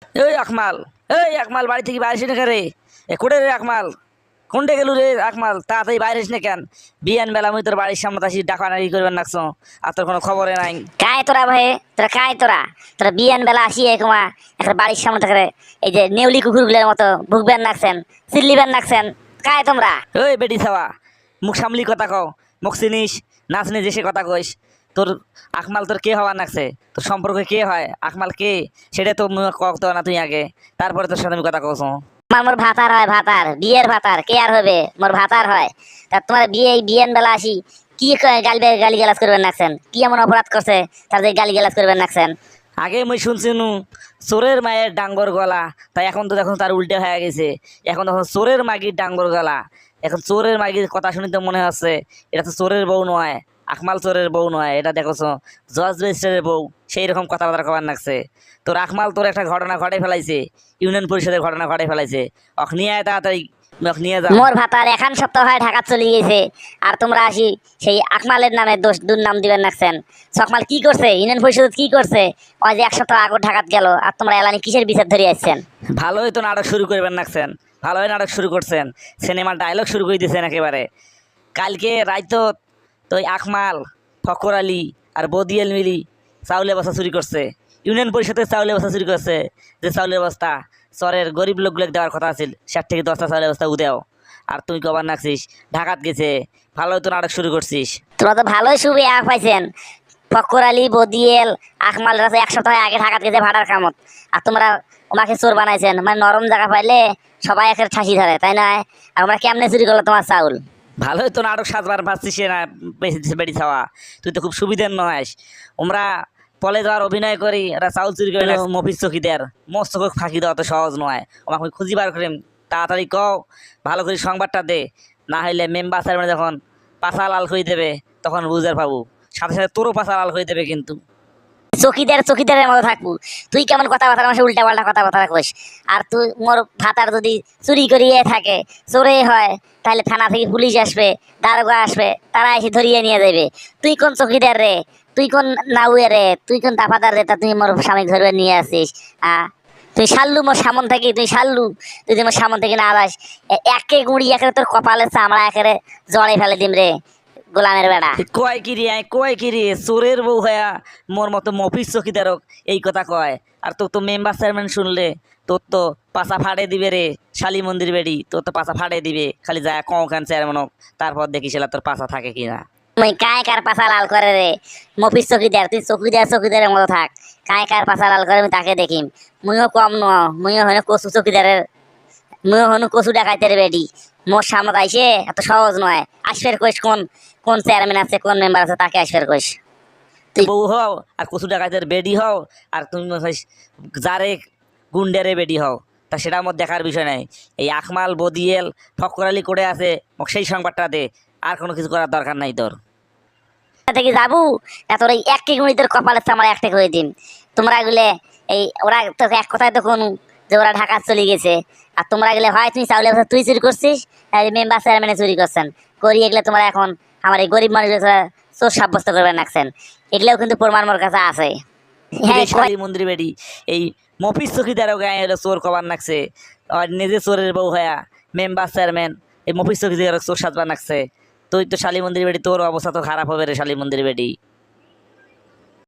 এই আকমাল, এই আকমাল, বাড়ি থেকে বাইরে এসে রে? এ কোটে রে আকমাল? কোনটে গেলু রে আকমাল? তাড়াতাড়ি বাইরে এসে কেন? বিয়ান বেলা মুই তোর বাড়ির সামনে আসি ডাকাডাকি করবেন নাকছো, আর তোর কোনো খবরে নাই। কায় তোরা ভাই, তোরা কায় তোরা? তোরা বিয়ান বেলা আসি একমা একটা বাড়ির সামনে থেকে এই যে নেউলি কুকুরগুলোর মতো ভুগবেন নাকছেন, চিল্লিবেন নাকছেন। কায় তোমরা? ওই বেটি ছাওয়া, মুখ সামলি কথা কও। মুখ চিনিস না চিনিস যে সে কথা কইস? তোর আকমাল তোর কে হওয়ার নাকছে? তোর সম্পর্কে কে হয়? আকমাল কে সেটা তো কত না তুই আগে, তারপরে তোর সাথে আমি কথা কওছো। আমার মোর ভাতার হয়, ভাতার বিয়ের ভাতার। কে আর হবে? মোর ভাতার হয়। তা তোমার বিয়ে বিয়ান বেলা আসি কি গালি গালাজ করবেন নাকছেন? কি এমন অপরাধ করছে তার যে গালি গালাজ করবেন নাকছেন? আগে মুই শুনছিনু চোরের মায়ের ডাঙ্গর গলা, তাই এখন তো দেখুন তার উল্টে হয়ে গেছে। এখন দেখুন চোরের মাগির ডাঙ্গর গলা। এখন চোরের মাগির কথা শুনে তো মনে হচ্ছে এটা তো চোরের বউ নয়, আকমাল চোরের বউ নয়, এটা দেখছো জজ রেজিস্ট্রারের বউ। সেই রকম কথাবার্তা কবার নাকছে। তোর আকমাল তোর একটা ঘটনা ঘটে ফেলাইছে, ইউনিয়ন পরিষদের ঘটনা ঘটে ফেলাইছে। অখ নিয়ে আয় তাড়াতাড়ি, নিয়ে যাও। মোর ভাতার এখন সপ্তাহ হয় ঢাকা চলে গেছে, আর তোমরা আসি সেই আকমালের নামে দোষ দুর্নাম দিবেন নাকছেন। সকমাল কি করছে? ইউনিয়ন পরিষদ কি করছে? ওই যে এক সপ্তাহ আগে ঢাকাত গেল, আর তোমরা এলানি কিসের বিচার ধরে আসছেন? ভালোই তো নাটক শুরু করবেন নাকছেন, ভালোই নাটক শুরু করছেন। সিনেমার ডায়লগ শুরু করে দিয়েছেন একেবারে। কালকে রাইতো তো ওই আকমাল, ফকর আলী আর বদিয়েল মিলি চাউলের বস্তা চুরি করছে। ইউনিয়ন পরিষদের চাউলের বস্তা চুরি করছে, যে চাউলের বস্তা চরের গরিব লোকগুলোকে দেওয়ার কথা আছিল, 7 থেকে 10টা চাউলের বস্তা উদেও। আর তুই কবার নাকছিস ঢাকাত গেছে। ভালোই তো নাটক শুরু করছিস। তোমরা তো ভালোই সুবি পাইছেন। ফকর আলী, বদিয়েল, আকমাল রাজা এক সপ্তাহ আগে ঢাকাত গেছে ভাড়ার কামত, আর তোমরা ওনাকে চোর বানাইছেন। মানে নরম জায়গা পাইলে সবাই একের ঠাসি ধরে, তাই না? আর আমরা কেমনে চুরি করলো তোমার চাউল? ভালোই তো নাটক সাতবার ভাবছিস না, বেড়ি ছাওয়া। তুই তো খুব সুবিধার নয়। আমরা পলে যাওয়ার অভিনয় করি, ওরা চাউল চুরি করে মফিজ চকিদার। মস্ত করে ফাঁকি দেওয়া তো সহজ নয়, আমাকে খুঁজি বার করিম। তাড়াতাড়ি কও, ভালো করে সংবাদটা দে, না হইলে মেম্বার চেয়ারম্যান যখন পাছা লাল করে দেবে তখন বুঝার পাবো। সাথে সাথে তোরও পাছা লাল করে দেবে কিন্তু। চকিদার চকিদারের মতো থাকবো। তুই কেমন কথাবার্তা আমার উল্টা পাল্টা কথাবার্তা কইস? আর তুই মোর ভাতার যদি চুরি করিয়ে থাকে, চোরে হয়, তাহলে থানা থেকে পুলিশ আসবে, দারোগা আসবে, তারা এসে ধরিয়ে নিয়ে যাবে। তুই কোন চকিদার রে? তুই কোন নাউয়ে রে? তুই কোন দাফাদার রে? তা তুই মোর স্বামী ধরে নিয়ে আসিস? তুই শাল্লু মোর সামন থেকে, তুই শাল্লু। তুই যদি মোর সামন থেকে না আস, একে গুঁড়ি একে তোর কপালে চামড়া একেরে জড়ে ফেলে দিম রে, গোলামের বেড়া। কয় কি রে, কয় কি রে? চোরের বউ হয়া মোর মতো মফিজ চকিদারক এই কথা কয়? আর তোর তো মেম্বার চেয়ারম্যান শুনলে তোর তো পাছা ফাড়ে দিবে রে। শালী মন্দির বেড়ি তোর তো পাছা ফাড়ে দিবে, খালি যায় কৌখান চেয়ারম্যান। তারপর দেখিস তোর পাছা থাকে কিনা। মই কায় কার পাছা লাল করে রে? মফিজ চকিদার, তুই চকিদার চকিদারের মতো থাক। কায় কার পাছা লাল করে আমি তাকে দেখিম। মুইও কম ন, মুইও হইনো কচু চকিদারের, মুইও হইনো কচু ডাকাইতের বেডি। মোর সামনে আইসে এত সহজ নয়। আসফের কইস কোন কোন চেয়ারম্যান আছে, কোন মেম্বার আছে, তাকে আসফের কইস। বউ হও আর কচু ডাকাতের বেডি হও, আর তুমি যারে গুন্ডারে বেডি হও, তা সেটা আমার দেখার বিষয় নাই। এই আকমাল, বদিয়েল, ফকরালি করে আছে, মোক সেই সংবাদটা দে। আর কোনো কিছু করার দরকার নাই তোর। থেকে যাবো, তোর এই এক গুণিতের কপালের চামড়া একটা করে দিন। তোমরা গেলে এই ওরা তোকে এক কথায় তো কোন যে ওরা ঢাকা চলে গেছে, আর তোমরা গেলে হয় তুই চাউলে তুই চুরি করছিস, মেম্বার চেয়ারম্যানে চুরি করছেন। করিয়ে গেলে তোমরা এখন আমার এই গরিব মানুষের চোর সাব্যস্ত করবে নাকছেন। এগুলোও কিন্তু প্রমাণ মোর কাছে আছে। হ্যাঁ, শালী মন্দির বেডি এই মফিজ চকিদারও গায়ে এলো চোর কবার নাকছে, আর নিজে চোরের বউ হয়া মেম্বার চেয়ারম্যান এই মফিজ চকিদার চোর সাজবার নাকছে। তুই তো শালী মন্দির বেডি, তোর অবস্থা তো খারাপ হবে রে শালী মন্দির বেডি।